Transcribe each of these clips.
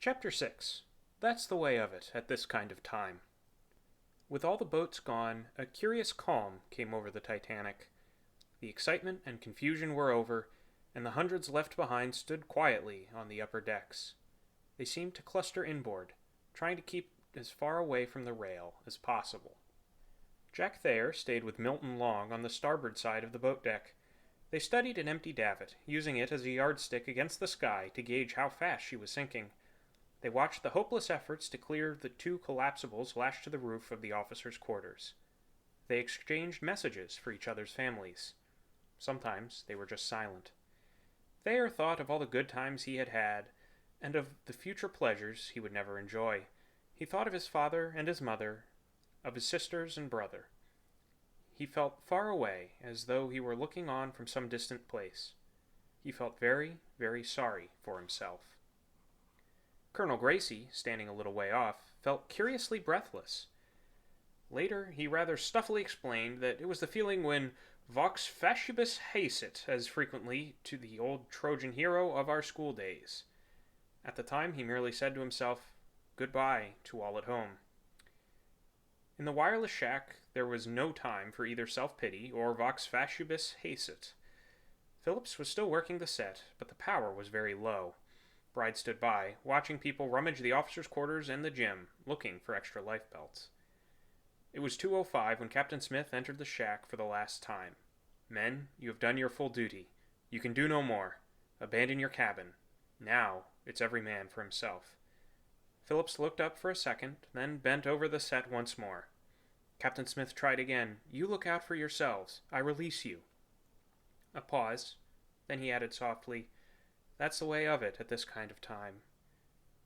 Chapter 6. That's the way of it at this kind of time. With all the boats gone, a curious calm came over the Titanic. The excitement and confusion were over, and the hundreds left behind stood quietly on the upper decks. They seemed to cluster inboard, trying to keep as far away from the rail as possible. Jack Thayer stayed with Milton Long on the starboard side of the boat deck. They studied an empty davit, using it as a yardstick against the sky to gauge how fast she was sinking. They watched the hopeless efforts to clear the two collapsibles lashed to the roof of the officers' quarters. They exchanged messages for each other's families. Sometimes they were just silent. Thayer thought of all the good times he had had, and of the future pleasures he would never enjoy. He thought of his father and his mother, of his sisters and brother. He felt far away, as though he were looking on from some distant place. He felt very, very sorry for himself. Colonel Gracie, standing a little way off, felt curiously breathless. Later, he rather stuffily explained that it was the feeling when vox fashibus haesit as frequently to the old Trojan hero of our school days. At the time, he merely said to himself, "Goodbye to all at home." In the wireless shack, there was no time for either self-pity or vox fashibus haesit. Phillips was still working the set, but the power was very low. Bride stood by, watching people rummage the officers' quarters and the gym, looking for extra life belts. It was 2:05 when Captain Smith entered the shack for the last time. "Men, you have done your full duty. You can do no more. Abandon your cabin. Now, it's every man for himself." Phillips looked up for a second, then bent over the set once more. Captain Smith tried again. "You look out for yourselves. I release you." A pause. Then he added softly, "That's the way of it at this kind of time."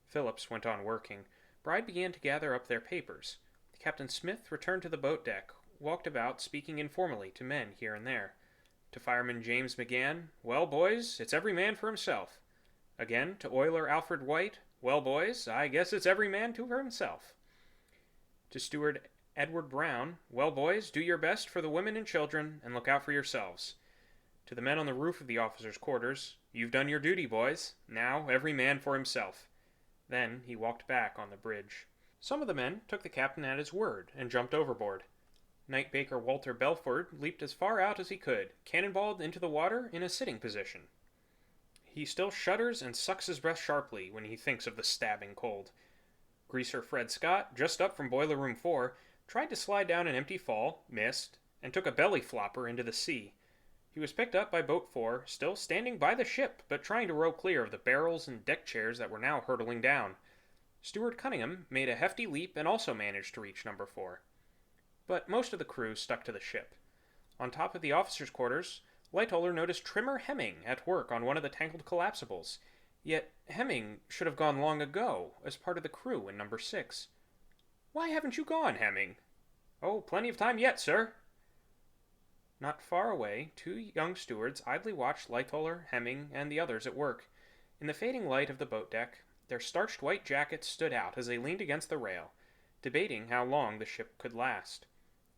Phillips went on working. Bride began to gather up their papers. Captain Smith returned to the boat deck, walked about speaking informally to men here and there. To Fireman James McGann, "Well, boys, it's every man for himself." Again to Oiler Alfred White, "Well, boys, I guess it's every man for himself." To Steward Edward Brown, "Well, boys, do your best for the women and children, and look out for yourselves." To the men on the roof of the officers' quarters, "You've done your duty, boys. Now every man for himself." Then he walked back on the bridge. Some of the men took the captain at his word and jumped overboard. Night Baker Walter Belford leaped as far out as he could, cannonballed into the water in a sitting position. He still shudders and sucks his breath sharply when he thinks of the stabbing cold. Greaser Fred Scott, just up from Boiler Room 4, tried to slide down an empty fall, missed, and took a belly flopper into the sea. He was picked up by Boat 4, still standing by the ship, but trying to row clear of the barrels and deck chairs that were now hurtling down. Steward Cunningham made a hefty leap and also managed to reach number 4. But most of the crew stuck to the ship. On top of the officers' quarters, Lightoller noticed Trimmer Hemming at work on one of the tangled collapsibles. Yet Hemming should have gone long ago, as part of the crew in number 6. "Why haven't you gone, Hemming?" "Oh, plenty of time yet, sir." Not far away, two young stewards idly watched Lightoller, Hemming, and the others at work. In the fading light of the boat deck, their starched white jackets stood out as they leaned against the rail, debating how long the ship could last.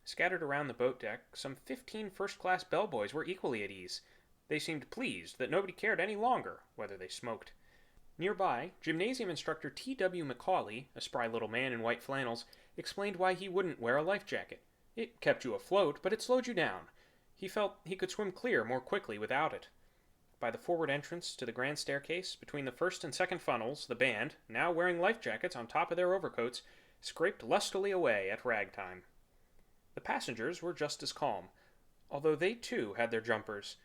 Scattered around the boat deck, some 15 first-class bellboys were equally at ease. They seemed pleased that nobody cared any longer whether they smoked. Nearby, gymnasium instructor T.W. Macaulay, a spry little man in white flannels, explained why he wouldn't wear a life jacket. It kept you afloat, but it slowed you down. He felt he could swim clear more quickly without it. By the forward entrance to the grand staircase, between the first and second funnels, the band, now wearing life jackets on top of their overcoats, scraped lustily away at ragtime. The passengers were just as calm, although they too had their jumpers.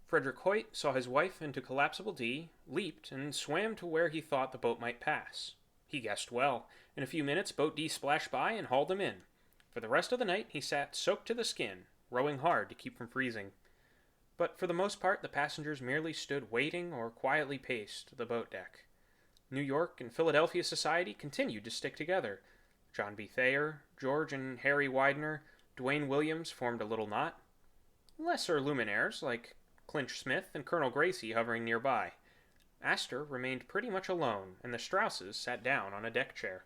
Frederick Hoyt saw his wife into Collapsible D, leaped, and swam to where he thought the boat might pass. He guessed well. In a few minutes, Boat D splashed by and hauled him in. For the rest of the night, he sat soaked to the skin, rowing hard to keep from freezing. But for the most part, the passengers merely stood waiting or quietly paced the boat deck. New York and Philadelphia society continued to stick together. John B. Thayer, George and Harry Widener, Dwayne Williams formed a little knot. Lesser luminaires, like Clinch Smith and Colonel Gracie, hovering nearby. Astor remained pretty much alone, and the Strausses sat down on a deck chair.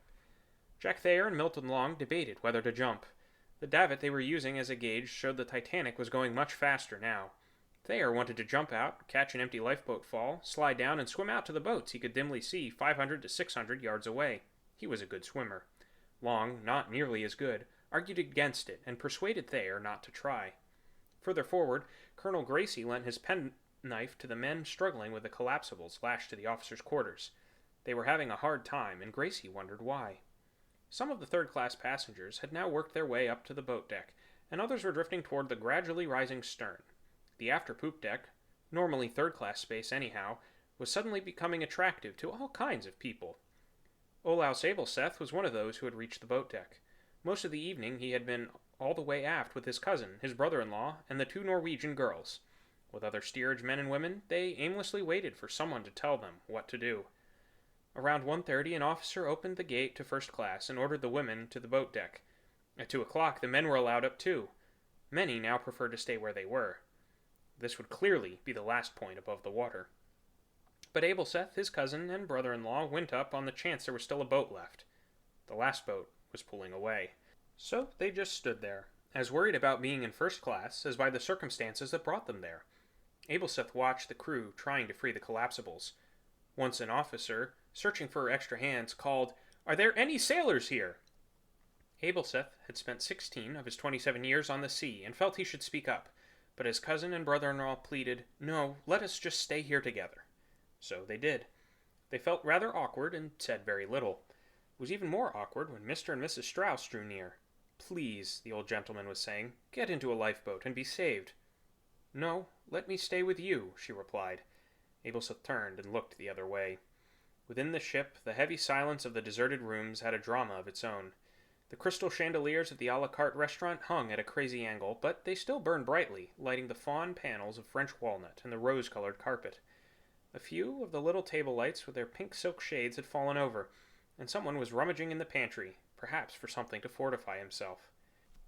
Jack Thayer and Milton Long debated whether to jump. The davit they were using as a gauge showed the Titanic was going much faster now. Thayer wanted to jump out, catch an empty lifeboat fall, slide down, and swim out to the boats he could dimly see 500 to 600 yards away. He was a good swimmer. Long, not nearly as good, argued against it and persuaded Thayer not to try. Further forward, Colonel Gracie lent his penknife to the men struggling with the collapsibles lashed to the officers' quarters. They were having a hard time, and Gracie wondered why. Some of the third-class passengers had now worked their way up to the boat deck, and others were drifting toward the gradually rising stern. The after-poop deck, normally third-class space anyhow, was suddenly becoming attractive to all kinds of people. Olaus Abelseth was one of those who had reached the boat deck. Most of the evening he had been all the way aft with his cousin, his brother-in-law, and the two Norwegian girls. With other steerage men and women, they aimlessly waited for someone to tell them what to do. Around 1:30, an officer opened the gate to first class and ordered the women to the boat deck. At 2 o'clock, the men were allowed up too. Many now preferred to stay where they were. This would clearly be the last point above the water. But Abelseth, his cousin, and brother-in-law went up on the chance there was still a boat left. The last boat was pulling away. So they just stood there, as worried about being in first class as by the circumstances that brought them there. Abelseth watched the crew trying to free the collapsibles. Once an officer, searching for extra hands, called, "Are there any sailors here?" Abelseth had spent 16 of his 27 years on the sea and felt he should speak up, but his cousin and brother-in-law pleaded, "No, let us just stay here together." So they did. They felt rather awkward and said very little. It was even more awkward when Mr. and Mrs. Strauss drew near. "Please," the old gentleman was saying, "get into a lifeboat and be saved." "No, let me stay with you," she replied. Abelseth turned and looked the other way. Within the ship, the heavy silence of the deserted rooms had a drama of its own. The crystal chandeliers of the a la carte restaurant hung at a crazy angle, but they still burned brightly, lighting the fawn panels of French walnut and the rose-colored carpet. A few of the little table lights with their pink silk shades had fallen over, and someone was rummaging in the pantry, perhaps for something to fortify himself.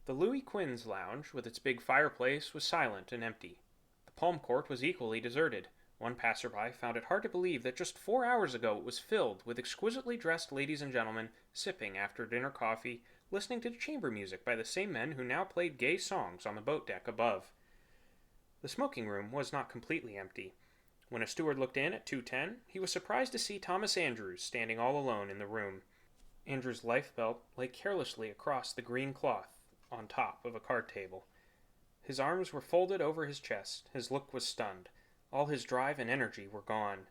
The Louis Quinze lounge, with its big fireplace, was silent and empty. The Palm Court was equally deserted. One passerby found it hard to believe that just 4 hours ago it was filled with exquisitely dressed ladies and gentlemen sipping after-dinner coffee, listening to chamber music by the same men who now played gay songs on the boat deck above. The smoking room was not completely empty. When a steward looked in at 2:10, he was surprised to see Thomas Andrews standing all alone in the room. Andrews' lifebelt lay carelessly across the green cloth on top of a card table. His arms were folded over his chest. His look was stunned. All his drive and energy were gone.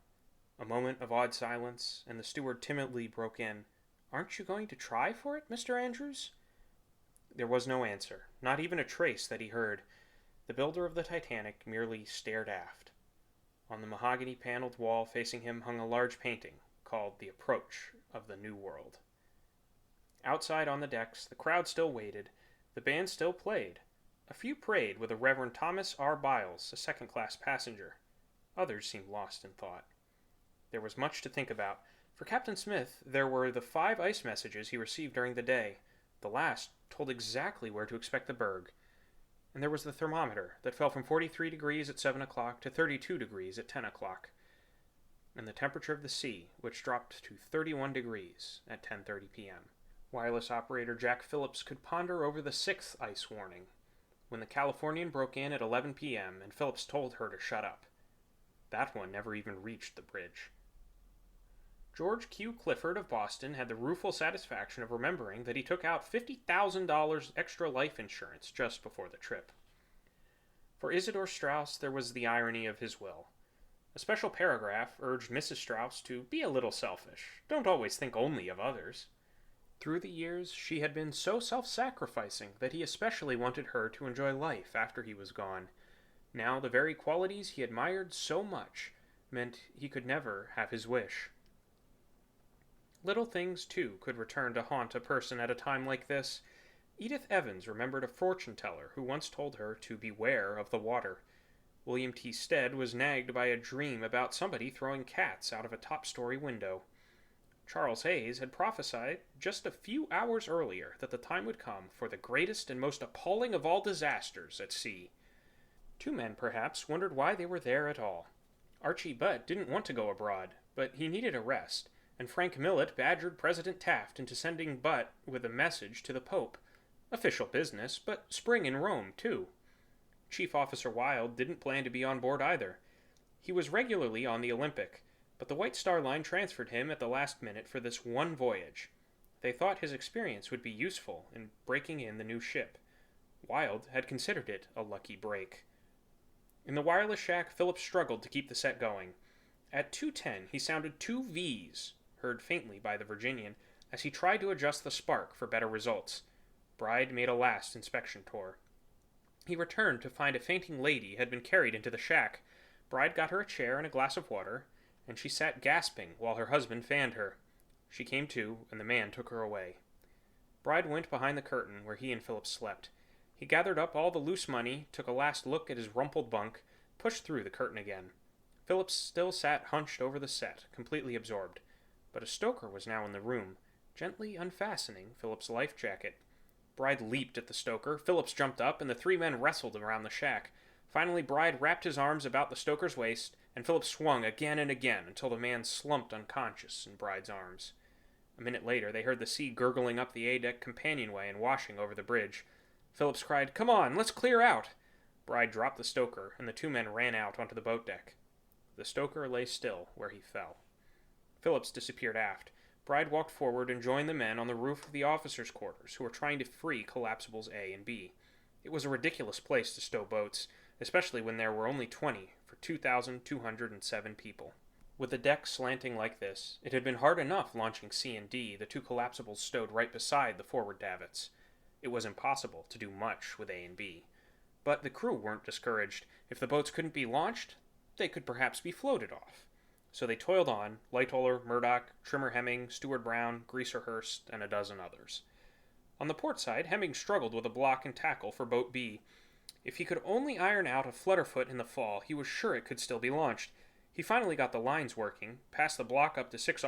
A moment of odd silence, and the steward timidly broke in. "Aren't you going to try for it, Mr. Andrews?" There was no answer, not even a trace that he heard. The builder of the Titanic merely stared aft. On the mahogany-paneled wall facing him hung a large painting, called The Approach of the New World. Outside on the decks, the crowd still waited. The band still played. A few prayed with the Reverend Thomas R. Biles, a second-class passenger. Others seemed lost in thought. There was much to think about. For Captain Smith, there were the 5 ice messages he received during the day. The last told exactly where to expect the berg. And there was the thermometer that fell from 43 degrees at 7 o'clock to 32 degrees at 10 o'clock. And the temperature of the sea, which dropped to 31 degrees at 10:30 p.m. Wireless operator Jack Phillips could ponder over the 6th ice warning, when the Californian broke in at 11 p.m. and Phillips told her to shut up. That one never even reached the bridge. George Q. Clifford of Boston had the rueful satisfaction of remembering that he took out $50,000 extra life insurance just before the trip. For Isidor Strauss, there was the irony of his will. A special paragraph urged Mrs. Strauss to be a little selfish. Don't always think only of others. Through the years, she had been so self-sacrificing that he especially wanted her to enjoy life after he was gone. Now the very qualities he admired so much meant he could never have his wish. Little things, too, could return to haunt a person at a time like this. Edith Evans remembered a fortune-teller who once told her to beware of the water. William T. Stead was nagged by a dream about somebody throwing cats out of a top-story window. Charles Hayes had prophesied just a few hours earlier that the time would come for the greatest and most appalling of all disasters at sea. 2 men, perhaps, wondered why they were there at all. Archie Butt didn't want to go abroad, but he needed a rest, and Frank Millet badgered President Taft into sending Butt with a message to the Pope. Official business, but spring in Rome, too. Chief Officer Wilde didn't plan to be on board either. He was regularly on the Olympic, but the White Star Line transferred him at the last minute for this one voyage. They thought his experience would be useful in breaking in the new ship. Wilde had considered it a lucky break. In the wireless shack, Phillips struggled to keep the set going. At 2:10, he sounded 2 V's, heard faintly by the Virginian, as he tried to adjust the spark for better results. Bride made a last inspection tour. He returned to find a fainting lady had been carried into the shack. Bride got her a chair and a glass of water, and she sat gasping while her husband fanned her. She came to, and the man took her away. Bride went behind the curtain where he and Phillips slept. He gathered up all the loose money, took a last look at his rumpled bunk, pushed through the curtain again. Phillips still sat hunched over the set, completely absorbed. But a stoker was now in the room, gently unfastening Phillips' life jacket. Bride leaped at the stoker, Phillips jumped up, and the 3 men wrestled around the shack. Finally, Bride wrapped his arms about the stoker's waist, and Phillips swung again and again until the man slumped unconscious in Bride's arms. A minute later, they heard the sea gurgling up the A-deck companionway and washing over the bridge. Phillips cried, "Come on, let's clear out!" Bride dropped the stoker, and the 2 men ran out onto the boat deck. The stoker lay still where he fell. Phillips disappeared aft. Bride walked forward and joined the men on the roof of the officers' quarters, who were trying to free collapsibles A and B. It was a ridiculous place to stow boats, especially when there were only 20 for 2,207 people. With the deck slanting like this, it had been hard enough launching C and D, the 2 collapsibles stowed right beside the forward davits. It was impossible to do much with A and B. But the crew weren't discouraged. If the boats couldn't be launched, they could perhaps be floated off. So they toiled on, Lightoller, Murdoch, Trimmer Hemming, Stewart Brown, Greaser Hurst, and a dozen others. On the port side, Hemming struggled with a block and tackle for Boat B. If he could only iron out a flutterfoot in the fall, he was sure it could still be launched. He finally got the lines working, passed the block up to 6th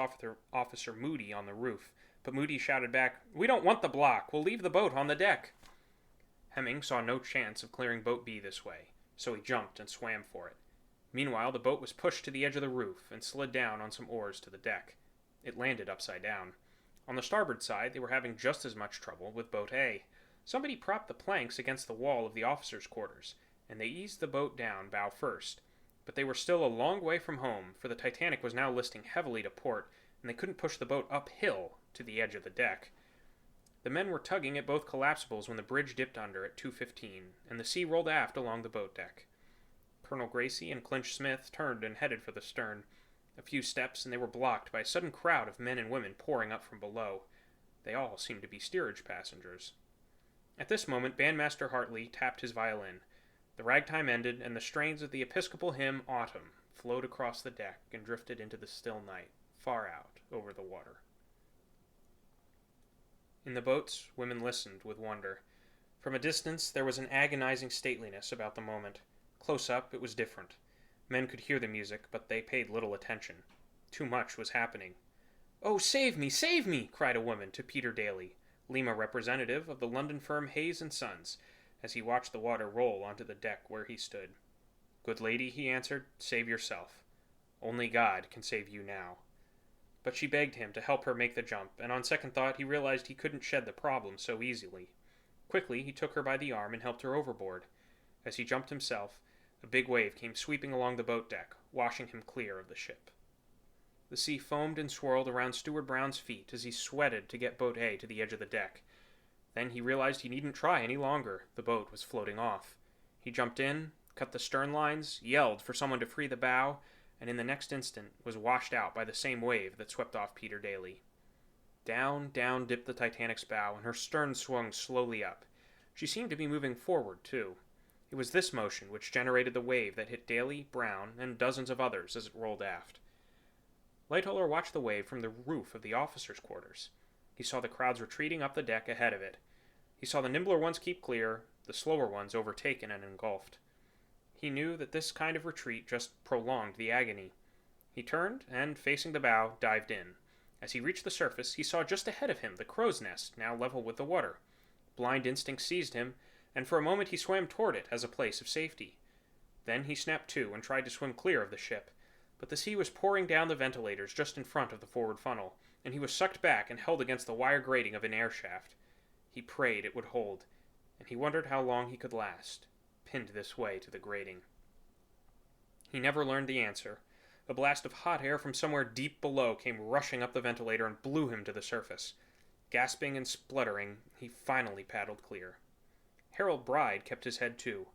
Officer Moody on the roof, but Moody shouted back, "We don't want the block, we'll leave the boat on the deck." Hemming saw no chance of clearing Boat B this way, so he jumped and swam for it. Meanwhile, the boat was pushed to the edge of the roof and slid down on some oars to the deck. It landed upside down. On the starboard side, they were having just as much trouble with Boat A. Somebody propped the planks against the wall of the officers' quarters, and they eased the boat down bow first. But they were still a long way from home, for the Titanic was now listing heavily to port, and they couldn't push the boat uphill to the edge of the deck. The men were tugging at both collapsibles when the bridge dipped under at 2:15, and the sea rolled aft along the boat deck. Colonel Gracie and Clinch Smith turned and headed for the stern. A few steps, and they were blocked by a sudden crowd of men and women pouring up from below. They all seemed to be steerage passengers. At this moment, Bandmaster Hartley tapped his violin. The ragtime ended, and the strains of the Episcopal hymn Autumn flowed across the deck and drifted into the still night, far out over the water. In the boats, women listened with wonder. From a distance, there was an agonizing stateliness about the moment. Close up, it was different. Men could hear the music, but they paid little attention. Too much was happening. "Oh, save me, save me!" cried a woman to Peter Daly, Lima representative of the London firm Hayes & Sons, as he watched the water roll onto the deck where he stood. "Good lady," he answered, "save yourself. Only God can save you now." But she begged him to help her make the jump, and on second thought he realized he couldn't shed the problem so easily. Quickly he took her by the arm and helped her overboard. As he jumped himself, a big wave came sweeping along the boat deck, washing him clear of the ship. The sea foamed and swirled around Stewart Brown's feet as he sweated to get Boat A to the edge of the deck. Then he realized he needn't try any longer. The boat was floating off. He jumped in, cut the stern lines, yelled for someone to free the bow, and in the next instant was washed out by the same wave that swept off Peter Daly. Down, down dipped the Titanic's bow, and her stern swung slowly up. She seemed to be moving forward, too. It was this motion which generated the wave that hit Daly, Brown, and dozens of others as it rolled aft. Lightoller watched the wave from the roof of the officers' quarters. He saw the crowds retreating up the deck ahead of it. He saw the nimbler ones keep clear, the slower ones overtaken and engulfed. He knew that this kind of retreat just prolonged the agony. He turned, and, facing the bow, dived in. As he reached the surface, he saw just ahead of him the crow's nest, now level with the water. Blind instinct seized him, and for a moment he swam toward it as a place of safety. Then he snapped to and tried to swim clear of the ship, but the sea was pouring down the ventilators just in front of the forward funnel, and he was sucked back and held against the wire grating of an air shaft. He prayed it would hold, and he wondered how long he could last. pinned this way to the grating. He never learned the answer. A blast of hot air from somewhere deep below came rushing up the ventilator and blew him to the surface. Gasping and spluttering, he finally paddled clear. Harold Bride kept his head too.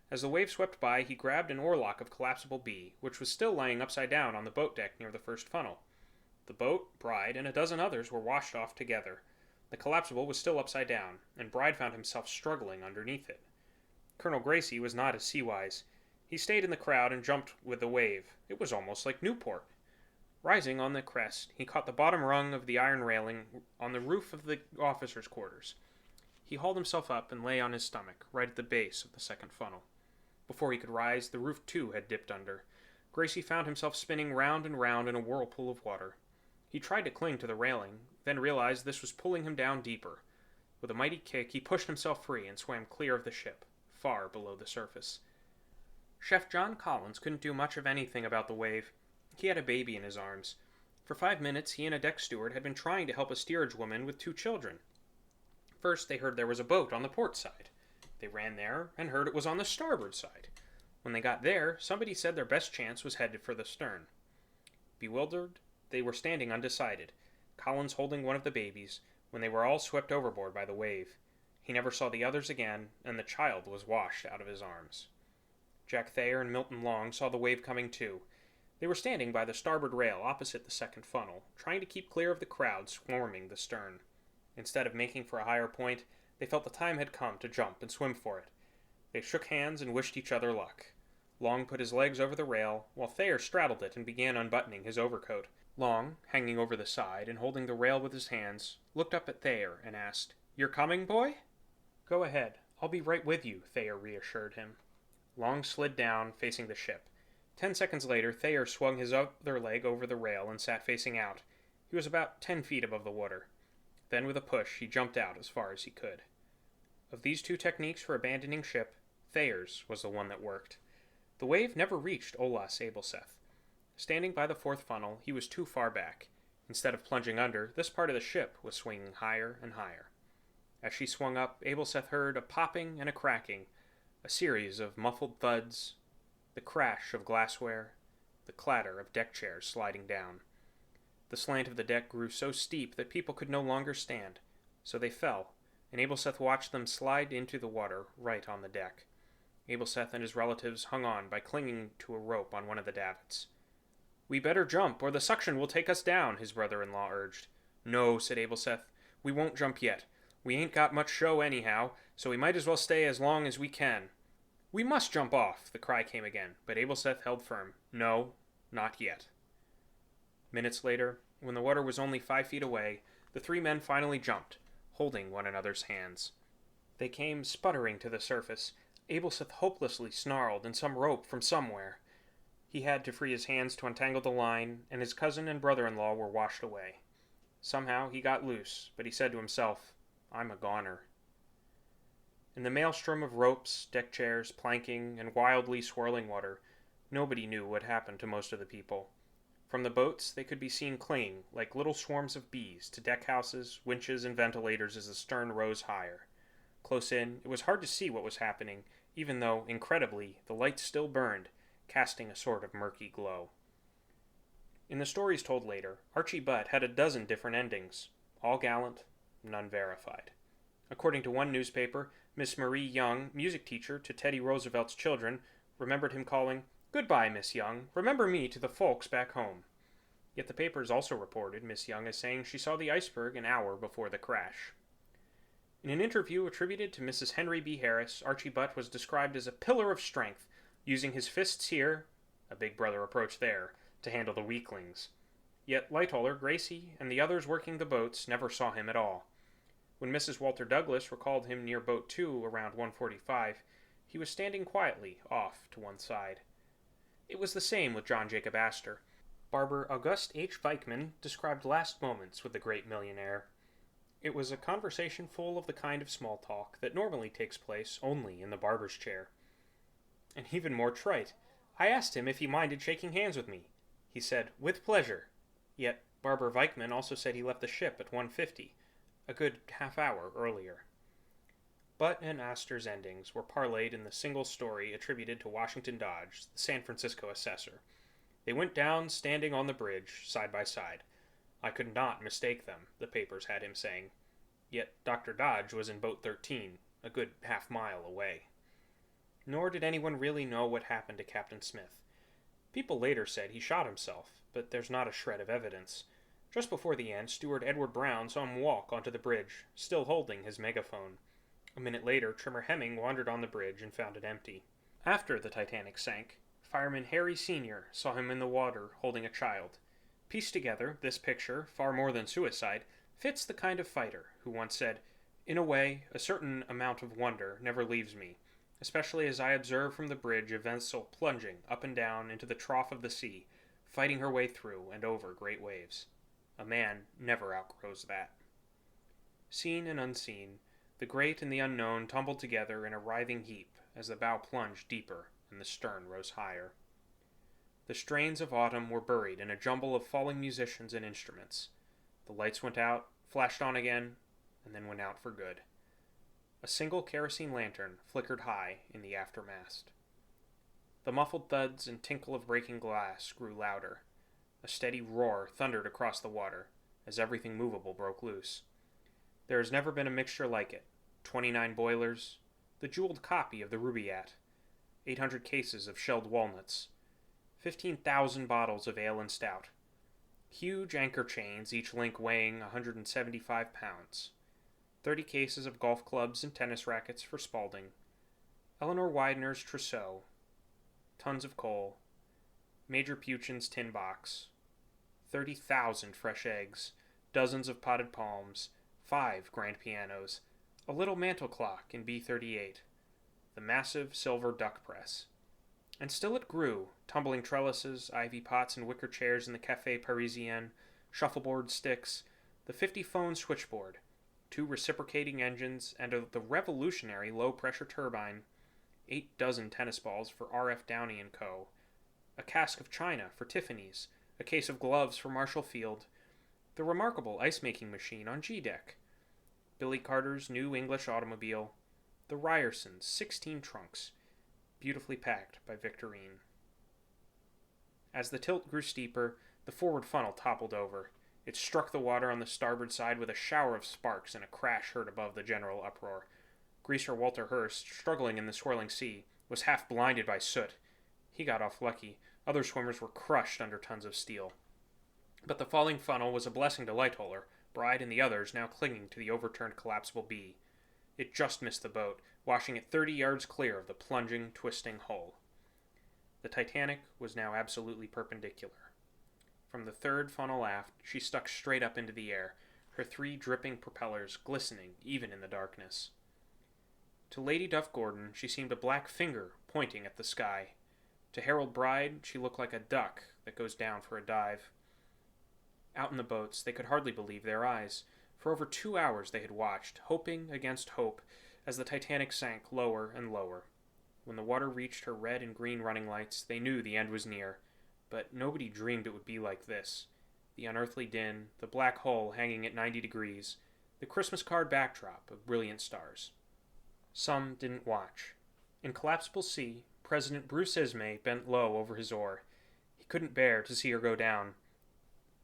As the wave swept by, he grabbed an oarlock of Collapsible B, which was still lying upside down on the boat deck near the first funnel. The boat, Bride, and a dozen others were washed off together. The Collapsible was still upside down, and Bride found himself struggling underneath it. Colonel Gracie was not as sea-wise. He stayed in the crowd and jumped with the wave. It was almost like Newport. Rising on the crest, he caught the bottom rung of the iron railing on the roof of the officers' quarters. He hauled himself up and lay on his stomach, right at the base of the second funnel. Before he could rise, the roof too had dipped under. Gracie found himself spinning round and round in a whirlpool of water. He tried to cling to the railing, then realized this was pulling him down deeper. With a mighty kick, he pushed himself free and swam clear of the ship, far below the surface. Chef John Collins couldn't do much of anything about the wave. He had a baby in his arms. For 5 minutes, he and a deck steward had been trying to help a steerage woman with 2 children. First, they heard there was a boat on the port side. They ran there and heard it was on the starboard side. When they got there, somebody said their best chance was headed for the stern. Bewildered, they were standing undecided, Collins holding one of the babies, when they were all swept overboard by the wave. He never saw the others again, and the child was washed out of his arms. Jack Thayer and Milton Long saw the wave coming too. They were standing by the starboard rail opposite the second funnel, trying to keep clear of the crowd swarming the stern. Instead of making for a higher point, they felt the time had come to jump and swim for it. They shook hands and wished each other luck. Long put his legs over the rail, while Thayer straddled it and began unbuttoning his overcoat. Long, hanging over the side and holding the rail with his hands, looked up at Thayer and asked, "You're coming, boy?" "Go ahead. I'll be right with you," Thayer reassured him. Long slid down, facing the ship. 10 seconds later, Thayer swung his other leg over the rail and sat facing out. He was about 10 feet above the water. Then, with a push, he jumped out as far as he could. Of these 2 techniques for abandoning ship, Thayer's was the one that worked. The wave never reached Olas Abelseth. Standing by the 4th funnel, he was too far back. Instead of plunging under, this part of the ship was swinging higher and higher. As she swung up, Abelseth heard a popping and a cracking, a series of muffled thuds, the crash of glassware, the clatter of deck chairs sliding down. The slant of the deck grew so steep that people could no longer stand, so they fell, and Abelseth watched them slide into the water right on the deck. Abelseth and his relatives hung on by clinging to a rope on one of the davits. "We better jump, or the suction will take us down," his brother-in-law urged. "No," said Abelseth, "we won't jump yet. We ain't got much show anyhow, so we might as well stay as long as we can." "We must jump off," the cry came again, but Abelseth held firm. "No, not yet." Minutes later, when the water was only 5 feet away, the 3 men finally jumped, holding one another's hands. They came sputtering to the surface. Abelseth hopelessly snarled in some rope from somewhere. He had to free his hands to untangle the line, and his cousin and brother-in-law were washed away. Somehow he got loose, but he said to himself, "I'm a goner." In the maelstrom of ropes, deck chairs, planking, and wildly swirling water, nobody knew what happened to most of the people. From the boats, they could be seen clinging, like little swarms of bees, to deckhouses, winches, and ventilators as the stern rose higher. Close in, it was hard to see what was happening, even though, incredibly, the lights still burned, casting a sort of murky glow. In the stories told later, Archie Butt had a dozen different endings, all gallant, none verified. According to one newspaper, Miss Marie Young, music teacher to Teddy Roosevelt's children, remembered him calling, "Goodbye, Miss Young. Remember me to the folks back home." Yet the papers also reported Miss Young as saying she saw the iceberg an hour before the crash. In an interview attributed to Mrs. Henry B. Harris, Archie Butt was described as a pillar of strength, using his fists here, a big brother approach there, to handle the weaklings. Yet Lightoller, Gracie, and the others working the boats never saw him at all. When Mrs. Walter Douglas recalled him near Boat 2 around 1:45, he was standing quietly off to one side. It was the same with John Jacob Astor. Barber August H. Weichman described last moments with the great millionaire. It was a conversation full of the kind of small talk that normally takes place only in the barber's chair. And even more trite, I asked him if he minded shaking hands with me. He said, "With pleasure." Yet Barber Weichman also said he left the ship at 1:50, a good half hour earlier. Butt and Astor's endings were parlayed in the single story attributed to Washington Dodge, the San Francisco assessor. They went down standing on the bridge, side by side. I could not mistake them, the papers had him saying. Yet Dr. Dodge was in boat 13, a good half-mile away. Nor did anyone really know what happened to Captain Smith. People later said he shot himself, but there's not a shred of evidence. Just before the end, Steward Edward Brown saw him walk onto the bridge, still holding his megaphone. A minute later, Trimmer Hemming wandered on the bridge and found it empty. After the Titanic sank, Fireman Harry Sr. saw him in the water holding a child. Pieced together, this picture, far more than suicide, fits the kind of fighter who once said, "In a way, a certain amount of wonder never leaves me, especially as I observe from the bridge a vessel plunging up and down into the trough of the sea, fighting her way through and over great waves. A man never outgrows that." Seen and unseen, the great and the unknown tumbled together in a writhing heap as the bow plunged deeper and the stern rose higher. The strains of autumn were buried in a jumble of falling musicians and instruments. The lights went out, flashed on again, and then went out for good. A single kerosene lantern flickered high in the aftermast. The muffled thuds and tinkle of breaking glass grew louder. A steady roar thundered across the water as everything movable broke loose. There has never been a mixture like it. 29 boilers, the jeweled copy of the Rubaiyat, 800 cases of shelled walnuts, 15,000 bottles of ale and stout, huge anchor chains, each link weighing 175 pounds, 30 cases of golf clubs and tennis rackets for Spaulding, Eleanor Widener's trousseau, tons of coal, Major Puchin's tin box, 30,000 fresh eggs, dozens of potted palms, 5 grand pianos, a little mantel clock in B38, the massive silver duck press. And still it grew, tumbling trellises, ivy pots and wicker chairs in the Café Parisien, shuffleboard sticks, the 50-phone switchboard, 2 reciprocating engines, and the revolutionary low-pressure turbine, 8 dozen tennis balls for R.F. Downey & Co., a cask of china for Tiffany's, a case of gloves for Marshall Field, the remarkable ice-making machine on G-Deck, Billy Carter's new English automobile, the Ryerson's 16 trunks, beautifully packed by Victorine. As the tilt grew steeper, the forward funnel toppled over. It struck the water on the starboard side with a shower of sparks and a crash heard above the general uproar. Greaser Walter Hurst, struggling in the swirling sea, was half blinded by soot. He got off lucky. Other swimmers were crushed under tons of steel. But the falling funnel was a blessing to Lightoller, Bride and the others now clinging to the overturned collapsible B. It just missed the boat, washing it 30 yards clear of the plunging, twisting hull. The Titanic was now absolutely perpendicular. From the third funnel aft, she stuck straight up into the air, her 3 dripping propellers glistening even in the darkness. To Lady Duff Gordon, she seemed a black finger pointing at the sky. To Harold Bride, she looked like a duck that goes down for a dive. Out in the boats, they could hardly believe their eyes. For over 2 hours they had watched, hoping against hope, as the Titanic sank lower and lower. When the water reached her red and green running lights, they knew the end was near. But nobody dreamed it would be like this. The unearthly din, the black hull hanging at 90 degrees, the Christmas card backdrop of brilliant stars. Some didn't watch. In Collapsible Sea, President Bruce Ismay bent low over his oar. He couldn't bear to see her go down.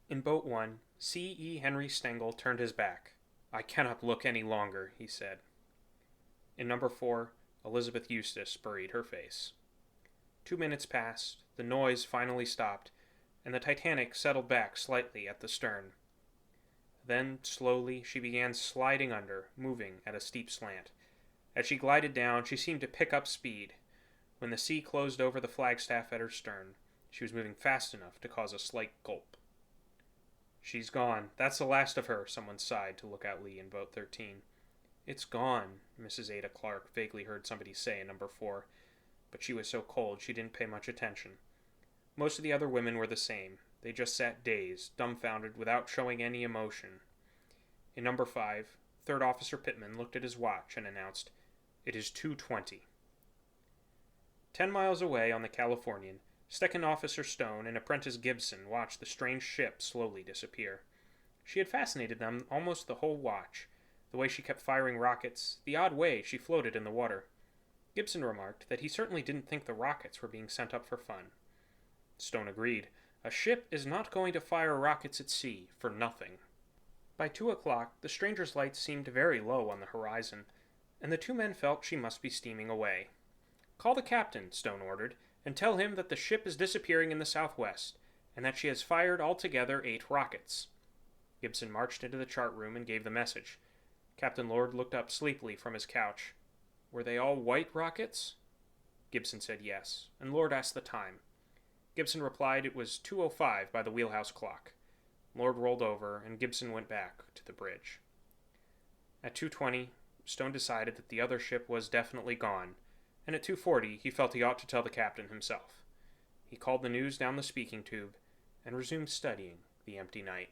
In Boat 1, C. E. Henry Stengel turned his back. "I cannot look any longer," he said. In Number 4, Elizabeth Eustace buried her face. 2 minutes passed, the noise finally stopped, and the Titanic settled back slightly at the stern. Then, slowly, she began sliding under, moving at a steep slant. As she glided down, she seemed to pick up speed. When the sea closed over the flagstaff at her stern, she was moving fast enough to cause a slight gulp. "She's gone. That's the last of her," someone sighed to Lookout Lee in Boat 13. "It's gone," Mrs. Ada Clark vaguely heard somebody say in Number 4, but she was so cold she didn't pay much attention. Most of the other women were the same. They just sat dazed, dumbfounded, without showing any emotion. In Number 5, Third Officer Pittman looked at his watch and announced, "It is 2:20. 10 miles away on the Californian, Second Officer Stone and Apprentice Gibson watched the strange ship slowly disappear. She had fascinated them almost the whole watch. The the way she kept firing rockets, the odd way she floated in the water. Gibson remarked that he certainly didn't think the rockets were being sent up for fun. Stone agreed. A ship is not going to fire rockets at sea for nothing. By 2 o'clock, the stranger's lights seemed very low on the horizon, and the two men felt she must be steaming away. "Call the captain," Stone ordered, "and tell him that the ship is disappearing in the southwest, and that she has fired altogether 8 rockets." Gibson marched into the chart room and gave the message. Captain Lord looked up sleepily from his couch. "Were they all white rockets?" Gibson said yes, and Lord asked the time. Gibson replied it was 2:05 by the wheelhouse clock. Lord rolled over, and Gibson went back to the bridge. At 2:20, Stone decided that the other ship was definitely gone, and at 2:40 he felt he ought to tell the captain himself. He called the news down the speaking tube and resumed studying the empty night.